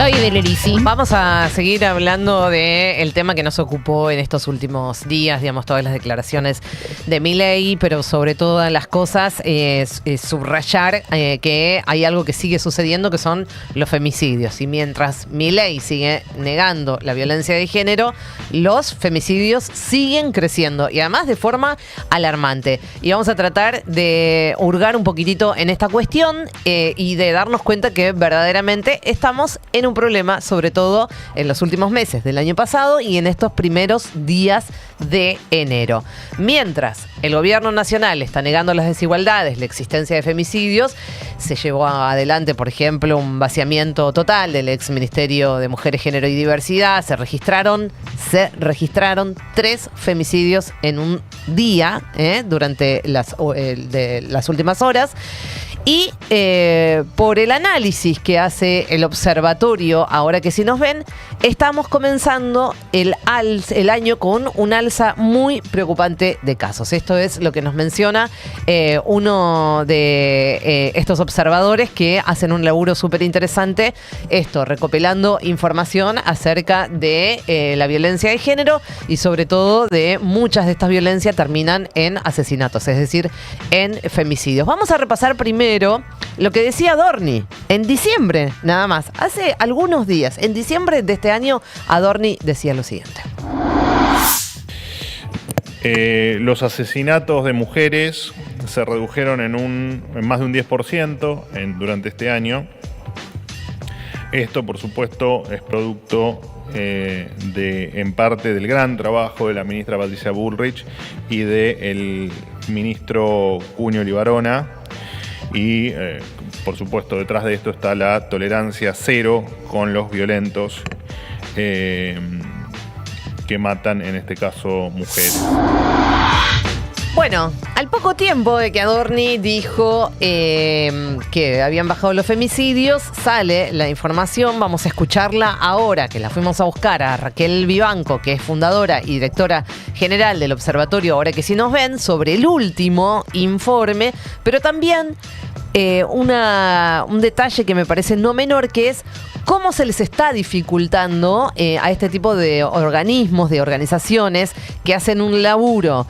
Ay, de Lerisi. Vamos a seguir hablando del tema que nos ocupó en estos últimos días, digamos, todas las declaraciones de Milei, pero sobre todas las cosas es subrayar que hay algo que sigue sucediendo, que son los femicidios. Y mientras Milei sigue negando la violencia de género, los femicidios siguen creciendo y además de forma alarmante. Y vamos a tratar de hurgar un poquitito en esta cuestión y de darnos cuenta que verdaderamente estamos en un problema, sobre todo en los últimos meses del año pasado y en estos primeros días de enero. Mientras el gobierno nacional está negando las desigualdades, la existencia de femicidios, se llevó adelante, por ejemplo, un vaciamiento total del ex Ministerio de Mujeres, Género y Diversidad. Se registraron 3 femicidios en un día durante las últimas horas. Y por el análisis que hace el observatorio, ahora que sí nos ven, estamos comenzando el año con un alza muy preocupante de casos. Esto es lo que nos menciona uno de estos observadores que hacen un laburo súper interesante, recopilando información acerca de la violencia de género y sobre todo de muchas de estas violencias terminan en asesinatos, es decir, en femicidios. Vamos a repasar primero lo que decía Adorni en diciembre, nada más, hace algunos días, en diciembre de este año, Adorni decía lo siguiente. Los asesinatos de mujeres se redujeron en más de un 10% durante este año. Esto, por supuesto, es producto en parte del gran trabajo de la ministra Patricia Bullrich y del ministro Cuño Libarona. Y, por supuesto, detrás de esto está la tolerancia cero con los violentos que matan, en este caso, mujeres. Bueno, al poco tiempo de que Adorni dijo que habían bajado los femicidios, sale la información, vamos a escucharla ahora, que la fuimos a buscar a Raquel Vivanco, que es fundadora y directora general del observatorio, ahora que sí nos ven, sobre el último informe, pero también un detalle que me parece no menor, que es cómo se les está dificultando a este tipo de organismos, de organizaciones que hacen un laburo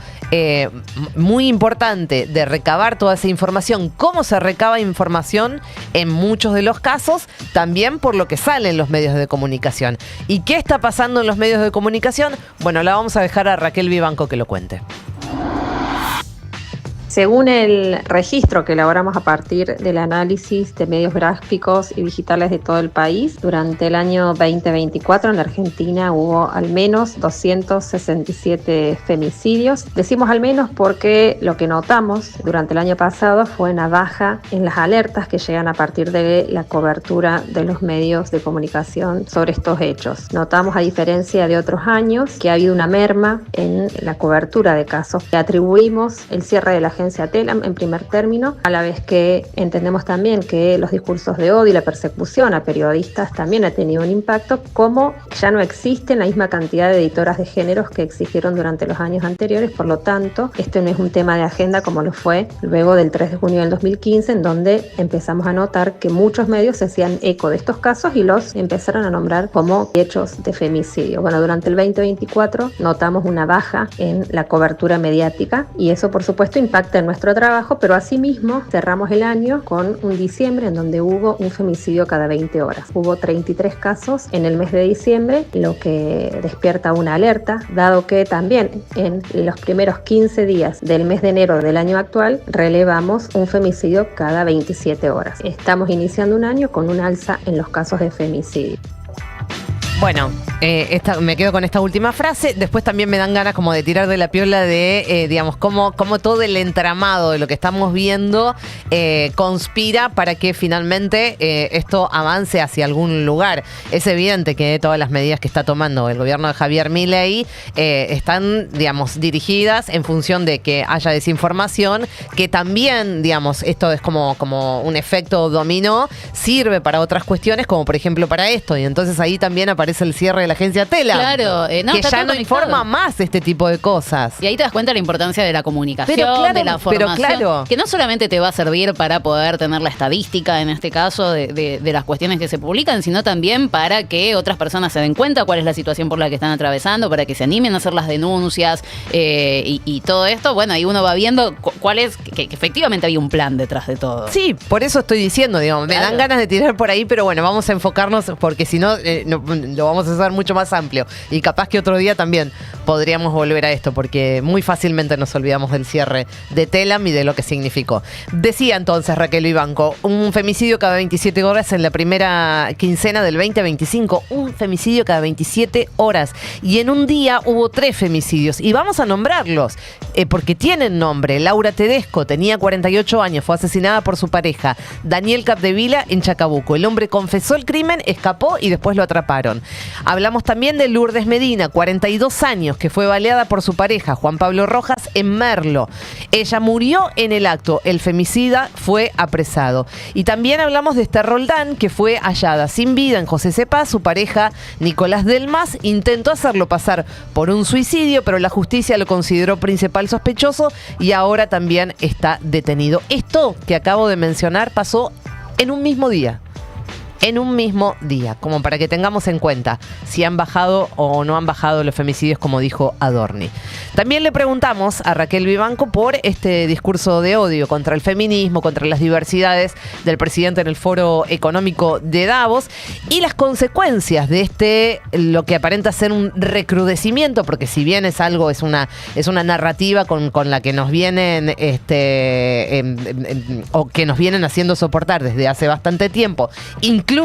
muy importante de recabar toda esa información, cómo se recaba información en muchos de los casos, también por lo que sale en los medios de comunicación. ¿Y qué está pasando en los medios de comunicación? Bueno, la vamos a dejar a Raquel Vivanco que lo cuente. Según el registro que elaboramos a partir del análisis de medios gráficos y digitales de todo el país, durante el año 2024 en la Argentina hubo al menos 267 femicidios. Decimos al menos porque lo que notamos durante el año pasado fue una baja en las alertas que llegan a partir de la cobertura de los medios de comunicación sobre estos hechos. Notamos, a diferencia de otros años, que ha habido una merma en la cobertura de casos. Le atribuimos el cierre de la agencia TELAM en primer término, a la vez que entendemos también que los discursos de odio y la persecución a periodistas también ha tenido un impacto, como ya no existen la misma cantidad de editoras de géneros que existieron durante los años anteriores. Por lo tanto, esto no es un tema de agenda como lo fue luego del 3 de junio del 2015, en donde empezamos a notar que muchos medios se hacían eco de estos casos y los empezaron a nombrar como hechos de femicidio. Bueno, durante el 2024 notamos una baja en la cobertura mediática y eso, por supuesto, impacta en nuestro trabajo, pero asimismo cerramos el año con un diciembre en donde hubo un femicidio cada 20 horas. Hubo 33 casos en el mes de diciembre, lo que despierta una alerta, dado que también en los primeros 15 días del mes de enero del año actual relevamos un femicidio cada 27 horas. Estamos iniciando un año con un alza en los casos de femicidio. Bueno, me quedo con esta última frase. Después también me dan ganas como de tirar de la piola de, digamos, cómo todo el entramado de lo que estamos viendo conspira para que finalmente esto avance hacia algún lugar. Es evidente que todas las medidas que está tomando el gobierno de Javier Milei están, digamos, dirigidas en función de que haya desinformación, que también, digamos, esto es como un efecto dominó, sirve para otras cuestiones, como por ejemplo para esto. Y entonces ahí también aparece es el cierre de la agencia Telam. Claro, que está ya todo no conectado. informa más de este tipo de cosas. Y ahí te das cuenta de la importancia de la comunicación, Pero claro, de la formación, claro. que no solamente te va a servir para poder tener la estadística, en este caso, de las cuestiones que se publican, sino también para que otras personas se den cuenta cuál es la situación por la que están atravesando, para que se animen a hacer las denuncias y todo esto. Bueno, ahí uno va viendo cuál es, que efectivamente había un plan detrás de todo. Sí, por eso estoy diciendo, digamos, Claro. me dan ganas de tirar por ahí, pero bueno, vamos a enfocarnos porque si no, lo vamos a hacer mucho más amplio. Y capaz que otro día también podríamos volver a esto, porque muy fácilmente nos olvidamos del cierre de Telam y de lo que significó. Decía entonces Raquel Vivanco, un femicidio cada 27 horas en la primera quincena del 2025, un femicidio cada 27 horas. Y en un día hubo 3 femicidios. Y vamos a nombrarlos, porque tienen nombre. Laura Tedesco tenía 48 años, fue asesinada por su pareja, Daniel Capdevila, en Chacabuco. El hombre confesó el crimen, escapó y después lo atraparon. Hablamos también de Lourdes Medina, 42 años, que fue baleada por su pareja, Juan Pablo Rojas, en Merlo. Ella murió en el acto, el femicida fue apresado. Y también hablamos de Esther Roldán, que fue hallada sin vida en José Cepaz. Su pareja, Nicolás Delmas, intentó hacerlo pasar por un suicidio, pero la justicia lo consideró principal sospechoso y ahora también está detenido. Esto que acabo de mencionar pasó en un mismo día. En un mismo día, como para que tengamos en cuenta si han bajado o no han bajado los femicidios, como dijo Adorni. También le preguntamos a Raquel Vivanco por este discurso de odio contra el feminismo, contra las diversidades del presidente en el Foro Económico de Davos y las consecuencias de lo que aparenta ser un recrudecimiento, porque si bien es una narrativa con la que nos vienen o que nos vienen haciendo soportar desde hace bastante tiempo, incluso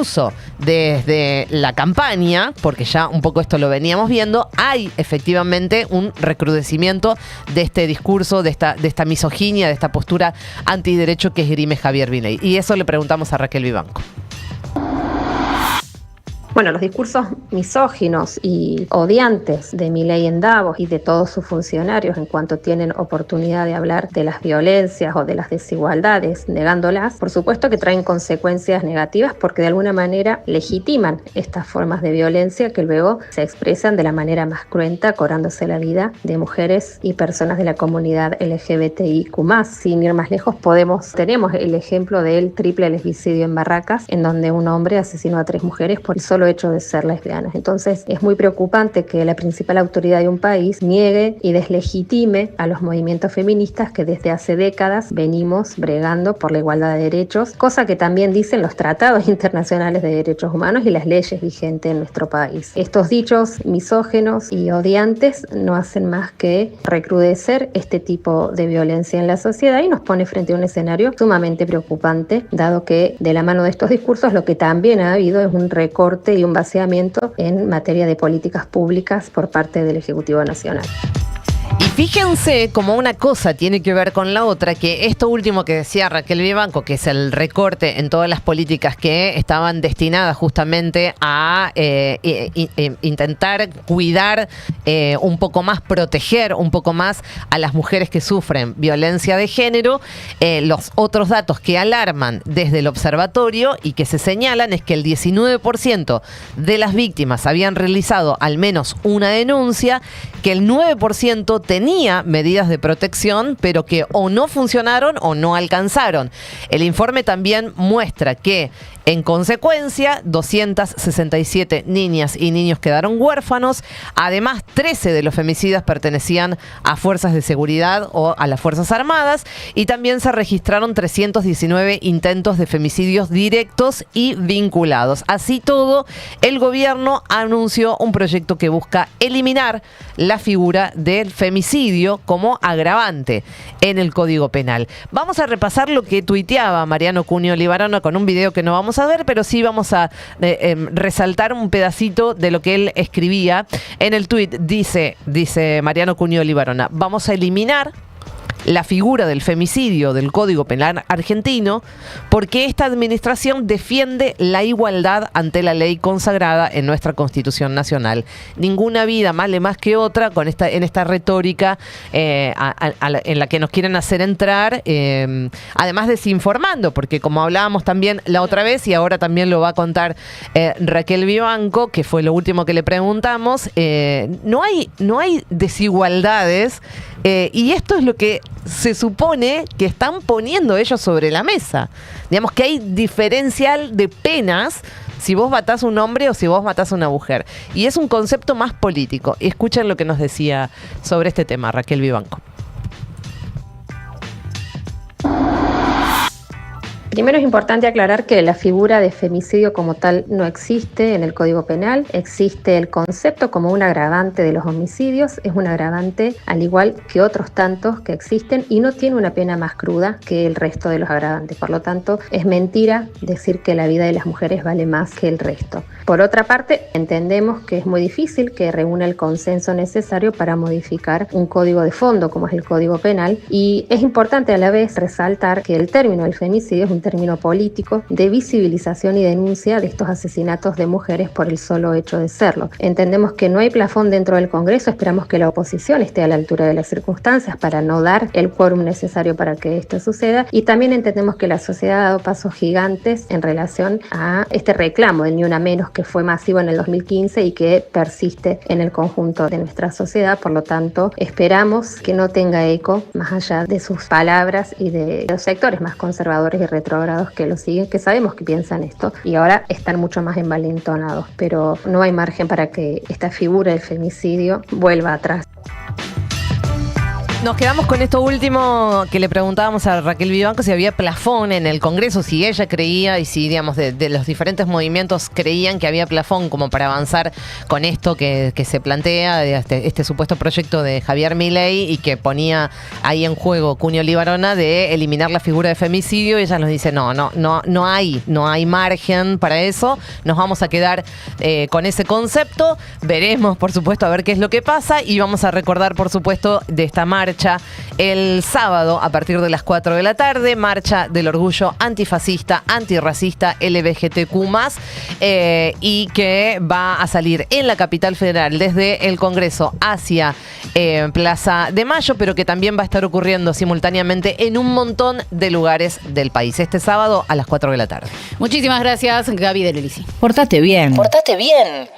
desde la campaña, porque ya un poco esto lo veníamos viendo, hay efectivamente un recrudecimiento de este discurso, de esta misoginia, de esta postura antiderecho que esgrime Javier Milei. Y eso le preguntamos a Raquel Vivanco. Bueno, los discursos misóginos y odiantes de Milei en Davos y de todos sus funcionarios en cuanto tienen oportunidad de hablar de las violencias o de las desigualdades, negándolas, por supuesto que traen consecuencias negativas porque de alguna manera legitiman estas formas de violencia que luego se expresan de la manera más cruenta, cobrándose la vida de mujeres y personas de la comunidad LGBTIQ+. Sin ir más lejos, tenemos el ejemplo del triple lesbicidio en Barracas, en donde un hombre asesinó a 3 mujeres por el solo hecho de ser lesbianas. Entonces es muy preocupante que la principal autoridad de un país niegue y deslegitime a los movimientos feministas que desde hace décadas venimos bregando por la igualdad de derechos, cosa que también dicen los tratados internacionales de derechos humanos y las leyes vigentes en nuestro país. Estos dichos misógenos y odiantes no hacen más que recrudecer este tipo de violencia en la sociedad y nos pone frente a un escenario sumamente preocupante, dado que de la mano de estos discursos lo que también ha habido es un recorte y un vaciamiento en materia de políticas públicas por parte del Ejecutivo Nacional. Y fíjense cómo una cosa tiene que ver con la otra, que esto último que decía Raquel Vivanco, que es el recorte en todas las políticas que estaban destinadas justamente a intentar cuidar un poco más, proteger un poco más a las mujeres que sufren violencia de género. Los otros datos que alarman desde el observatorio y que se señalan es que el 19% de las víctimas habían realizado al menos una denuncia, que el 9% tenía medidas de protección, pero que o no funcionaron o no alcanzaron. El informe también muestra que, en consecuencia, 267 niñas y niños quedaron huérfanos. Además, 13 de los femicidas pertenecían a fuerzas de seguridad o a las Fuerzas Armadas. Y también se registraron 319 intentos de femicidios directos y vinculados. Así todo, el gobierno anunció un proyecto que busca eliminar la figura del femicidio como agravante en el Código Penal. Vamos a repasar lo que tuiteaba Mariano Cunio Libarona con un video que no vamos a ver, pero sí vamos a resaltar un pedacito de lo que él escribía en el tuit. Dice Mariano Cunio Libarona: vamos a eliminar la figura del femicidio del Código Penal argentino porque esta administración defiende la igualdad ante la ley consagrada en nuestra Constitución Nacional. Ninguna vida vale más que otra en esta retórica en la que nos quieren hacer entrar, además desinformando, porque como hablábamos también la otra vez y ahora también lo va a contar Raquel Vivanco, que fue lo último que le preguntamos, no hay desigualdades y esto es lo que se supone que están poniendo ellos sobre la mesa. Digamos que hay diferencial de penas si vos matás a un hombre o si vos matás a una mujer. Y es un concepto más político. Escuchen lo que nos decía sobre este tema Raquel Vivanco. Primero es importante aclarar que la figura de femicidio como tal no existe en el Código Penal. Existe el concepto como un agravante de los homicidios. Es un agravante al igual que otros tantos que existen y no tiene una pena más cruda que el resto de los agravantes. Por lo tanto, es mentira decir que la vida de las mujeres vale más que el resto. Por otra parte, entendemos que es muy difícil que reúna el consenso necesario para modificar un código de fondo como es el Código Penal, y es importante a la vez resaltar que el término del femicidio es un término político de visibilización y denuncia de estos asesinatos de mujeres por el solo hecho de serlo. Entendemos que no hay plafón dentro del Congreso, esperamos que la oposición esté a la altura de las circunstancias para no dar el quórum necesario para que esto suceda, y también entendemos que la sociedad ha dado pasos gigantes en relación a este reclamo del Ni Una Menos que fue masivo en el 2015 y que persiste en el conjunto de nuestra sociedad. Por lo tanto, esperamos que no tenga eco más allá de sus palabras y de los sectores más conservadores y retrógrados que lo siguen, que sabemos que piensan esto y ahora están mucho más envalentonados, pero no hay margen para que esta figura del femicidio vuelva atrás. Nos quedamos con esto último que le preguntábamos a Raquel Vivanco, si había plafón en el Congreso, si ella creía y si, digamos, de los diferentes movimientos creían que había plafón como para avanzar con esto que se plantea, de este supuesto proyecto de Javier Milei y que ponía ahí en juego Cunio Libarona de eliminar la figura de femicidio. Y ella nos dice, no hay margen para eso, nos vamos a quedar con ese concepto, veremos por supuesto a ver qué es lo que pasa y vamos a recordar por supuesto de esta marcha el sábado a partir de las 4 de la tarde, marcha del orgullo antifascista, antirracista, LGBTQ+, y que va a salir en la capital federal desde el Congreso hacia Plaza de Mayo, pero que también va a estar ocurriendo simultáneamente en un montón de lugares del país. Este sábado a las 4 de la tarde. Muchísimas gracias, Gaby Del Elisi. Portate bien. Portate bien.